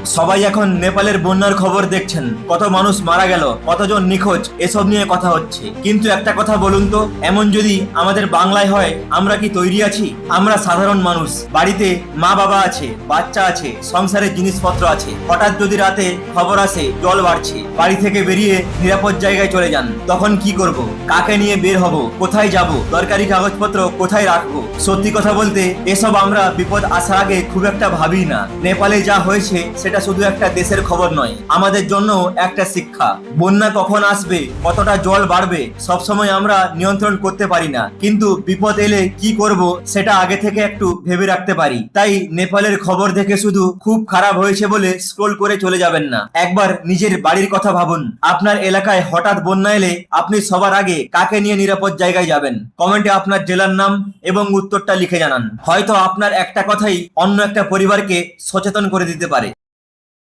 সবাই এখন নেপালের বন্যার খবর দেখছেন, কত মানুষ মারা গেল, কতজন নিখোঁজ, এসব নিয়ে কথা হচ্ছে। কিন্তু একটা কথা বলুন তো, এমন যদি আমাদের বাংলায় হয়, আমরা কি তৈরি আছি? আমরা সাধারণ মানুষ, বাড়িতে মা বাবা আছে, বাচ্চা আছে, সংসারের জিনিসপত্র আছে। হঠাৎ যদি রাতে খবর আসে জল বাড়ছে, বাড়ি থেকে বেরিয়ে নিরাপদ জায়গায় চলে যান, তখন কি করব? কাকে নিয়ে বের হব? কোথায় যাব? দরকারি কাগজপত্র কোথায় রাখবো? সত্যি কথা বলতে এসব আমরা বিপদ আসার আগে খুব একটা ভাবি না। নেপালে যা হয়েছে সেটা শুধু একটা দেশের খবর নয়, আমাদের জন্য একটা শিক্ষা। বন্যা কখন আসবে, কতটা জল বাড়বে, সবসময় আমরা নিয়ন্ত্রণ করতে পারি না, কিন্তু বিপদ এলে কি করব সেটা আগে থেকে একটু ভেবে রাখতে পারি। তাই নেপালের খবর দেখে শুধু খুব খারাপ হয়েছে বলে স্ক্রোল করে চলে যাবেন না, একবার নিজের বাড়ির কথা ভাবুন। আপনার এলাকায় হঠাৎ বন্যা এলে আপনি সবার আগে কাকে নিয়ে নিরাপদ জায়গায় যাবেন? কমেন্টে আপনার জেলার নাম এবং উত্তরটা লিখে জানান। হয়তো আপনার একটা কথাই অন্য একটা পরিবারকে সচেতন করে দিতে পারে।